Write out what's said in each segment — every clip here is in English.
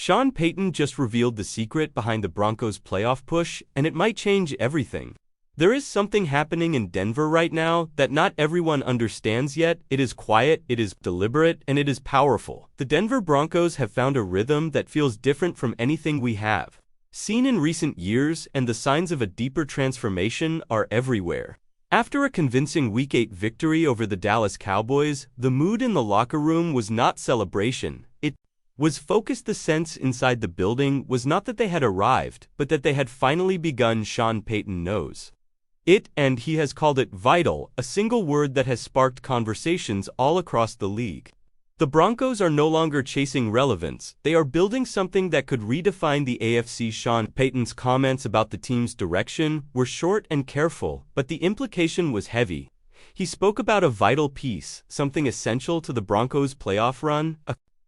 Sean Payton just revealed the secret behind the Broncos' playoff push, and it might change everything. There is something happening in Denver right now that not everyone understands yet. It is quiet, it is deliberate, and it is powerful. The Denver Broncos have found a rhythm that feels different from anything we have seen in recent years, and the signs of a deeper transformation are everywhere. After a convincing Week 8 victory over the Dallas Cowboys, the mood in the locker room was not celebration. It was focused. The sense inside the building was not that they had arrived, but that they had finally begun. Sean Payton knows it, and he has called it vital, a single word that has sparked conversations all across the league. The Broncos are no longer chasing relevance, they are building something that could redefine the AFC. Sean Payton's comments about the team's direction were short and careful, but the implication was heavy. He spoke about a vital piece, something essential to the Broncos' playoff run,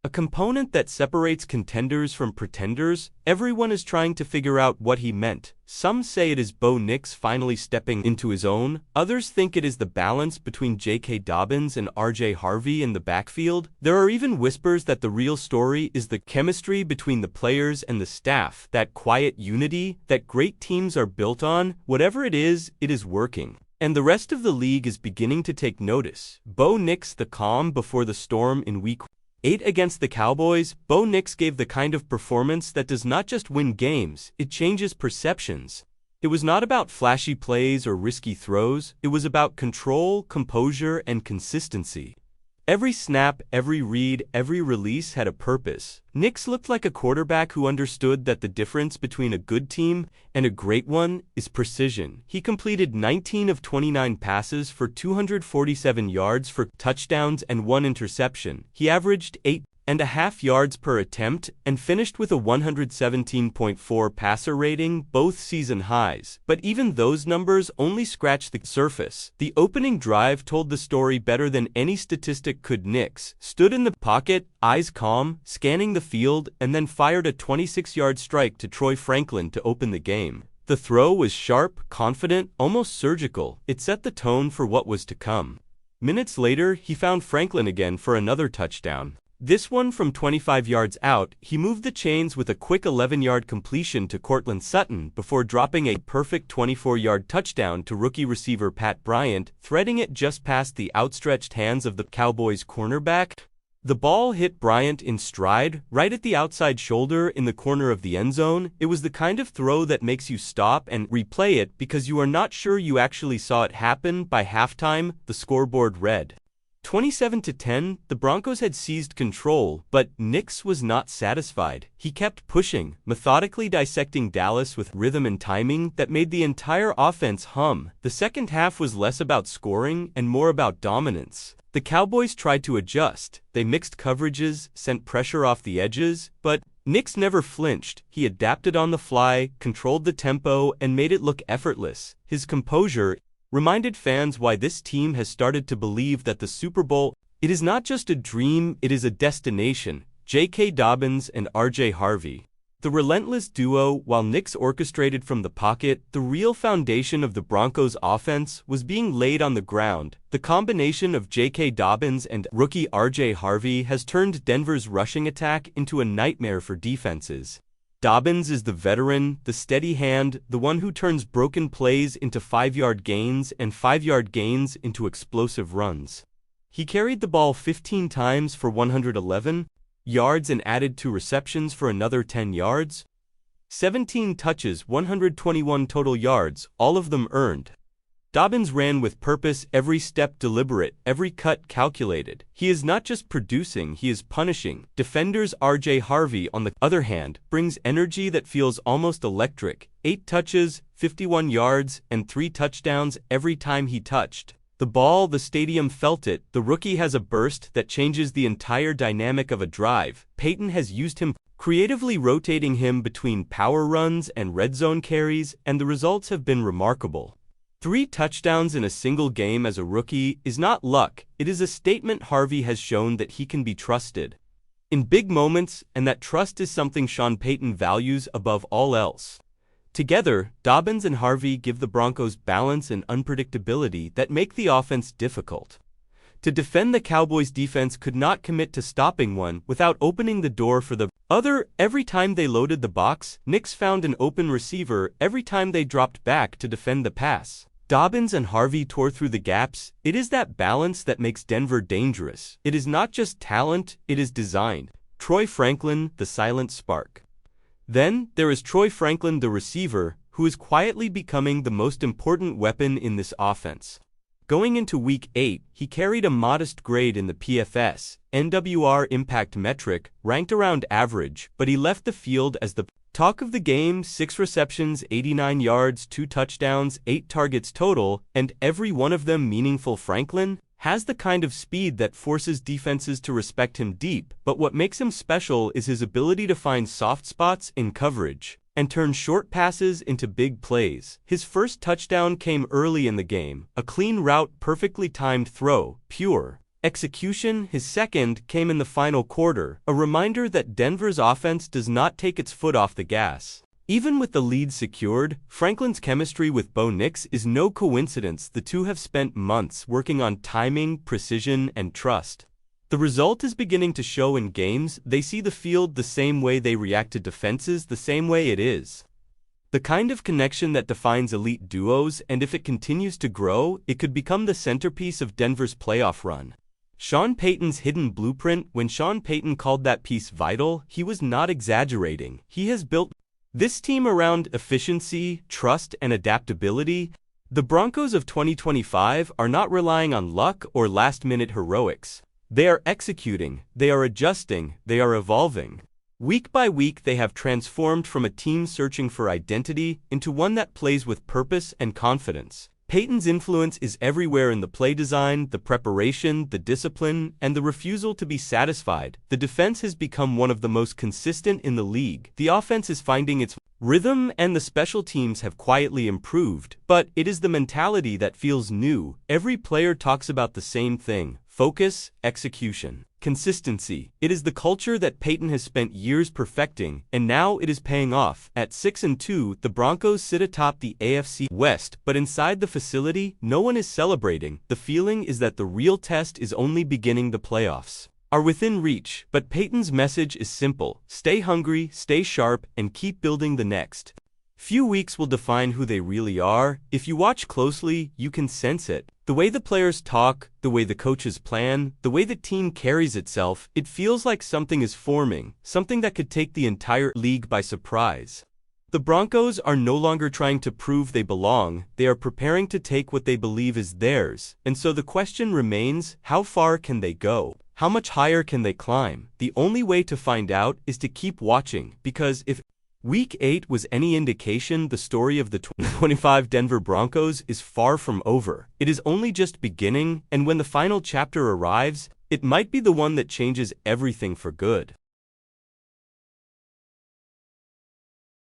a component that separates contenders from pretenders. Everyone is trying to figure out what he meant. Some say it is Bo Nix finally stepping into his own. Others think it is the balance between J.K. Dobbins and R.J. Harvey in the backfield. There are even whispers that the real story is the chemistry between the players and the staff, that quiet unity that great teams are built on. Whatever it is working. And the rest of the league is beginning to take notice. Bo Nix, the calm before the storm in Week 8 against the Cowboys. Bo Nix gave the kind of performance that does not just win games, it changes perceptions. It was not about flashy plays or risky throws, it was about control, composure, and consistency. Every snap, every read, every release had a purpose. Nix looked like a quarterback who understood that the difference between a good team and a great one is precision. He completed 19 of 29 passes for 247 yards for touchdowns and 1 interception. He averaged 8.5 yards per attempt and finished with a 117.4 passer rating, both season highs. But even those numbers only scratch the surface. The opening drive told the story better than any statistic could. Nix stood in the pocket, eyes calm, scanning the field, and then fired a 26-yard strike to Troy Franklin to open the game. The throw was sharp, confident, almost surgical. It set the tone for what was to come. Minutes later, he found Franklin again for another touchdown. This one from 25 yards out. He moved the chains with a quick 11-yard completion to Courtland Sutton before dropping a perfect 24-yard touchdown to rookie receiver Pat Bryant, threading it just past the outstretched hands of the Cowboys cornerback. The ball hit Bryant in stride, right at the outside shoulder in the corner of the end zone. It was the kind of throw that makes you stop and replay it because you are not sure you actually saw it happen. By halftime, the scoreboard read 27-10, the Broncos had seized control, but Nix was not satisfied. He kept pushing, methodically dissecting Dallas with rhythm and timing that made the entire offense hum. The second half was less about scoring and more about dominance. The Cowboys tried to adjust. They mixed coverages, sent pressure off the edges, but Nix never flinched. He adapted on the fly, controlled the tempo, and made it look effortless. His composure reminded fans why this team has started to believe that the Super Bowl, it is not just a dream, it is a destination. J.K. Dobbins and R.J. Harvey. The relentless duo, while Nix orchestrated from the pocket, the real foundation of the Broncos' offense was being laid on the ground. The combination of J.K. Dobbins and rookie R.J. Harvey has turned Denver's rushing attack into a nightmare for defenses. Dobbins is the veteran, the steady hand, the one who turns broken plays into 5-yard gains and 5-yard gains into explosive runs. He carried the ball 15 times for 111 yards and added 2 receptions for another 10 yards. 17 touches, 121 total yards, all of them earned. Dobbins ran with purpose, every step deliberate, every cut calculated. He is not just producing, he is punishing. Defenders. R.J. Harvey, on the other hand, brings energy that feels almost electric. 8 touches, 51 yards, and 3 touchdowns every time he touched the ball. The stadium felt it. The rookie has a burst that changes the entire dynamic of a drive. Payton has used him, creatively rotating him between power runs and red zone carries, and the results have been remarkable. 3 touchdowns in a single game as a rookie is not luck, it is a statement. Harvey has shown that he can be trusted in big moments, and that trust is something Sean Payton values above all else. Together, Dobbins and Harvey give the Broncos balance and unpredictability that make the offense difficult To defend, the Cowboys' defense could not commit to stopping one without opening the door for the other. Every time they loaded the box, Knicks found an open receiver. Every time they dropped back to defend the pass, Dobbins and Harvey tore through the gaps. It is that balance that makes Denver dangerous. It is not just talent, it is design. Troy Franklin, the silent spark. Then, there is Troy Franklin, the receiver, who is quietly becoming the most important weapon in this offense. Going into Week 8, he carried a modest grade in the PFS, NWR impact metric, ranked around average, but he left the field as the talk of the game. 6 receptions, 89 yards, 2 touchdowns, 8 targets total, and every one of them meaningful. Franklin has the kind of speed that forces defenses to respect him deep, but what makes him special is his ability to find soft spots in coverage and turn short passes into big plays. His first touchdown came early in the game, a clean route, perfectly timed throw, pure execution. His second came in the final quarter, a reminder that Denver's offense does not take its foot off the gas. Even with the lead secured, Franklin's chemistry with Bo Nix is no coincidence. The two have spent months working on timing, precision, and trust. The result is beginning to show in games. They see the field the same way, they react to defenses the same way. It is the kind of connection that defines elite duos, and if it continues to grow, it could become the centerpiece of Denver's playoff run. Sean Payton's hidden blueprint. When Sean Payton called that piece vital, he was not exaggerating. He has built this team around efficiency, trust, and adaptability. The Broncos of 2025 are not relying on luck or last-minute heroics. They are executing, they are adjusting, they are evolving. Week by week, they have transformed from a team searching for identity into one that plays with purpose and confidence. Payton's influence is everywhere, in the play design, the preparation, the discipline, and the refusal to be satisfied. The defense has become one of the most consistent in the league. The offense is finding its rhythm, and the special teams have quietly improved. But it is the mentality that feels new. Every player talks about the same thing: focus, execution, consistency. It is the culture that Payton has spent years perfecting, and now it is paying off. At 6-2, the Broncos sit atop the AFC West, but inside the facility, no one is celebrating. The feeling is that the real test is only beginning. The playoffs are within reach, but Payton's message is simple: stay hungry, stay sharp, and keep building. The next few weeks will define who they really are. If you watch closely, you can sense it. The way the players talk, the way the coaches plan, the way the team carries itself, it feels like something is forming, something that could take the entire league by surprise. The Broncos are no longer trying to prove they belong, they are preparing to take what they believe is theirs. And so the question remains, how far can they go? How much higher can they climb? The only way to find out is to keep watching, because if Week 8 was any indication, the story of the 2025 Denver Broncos is far from over. It is only just beginning, and when the final chapter arrives, it might be the one that changes everything for good.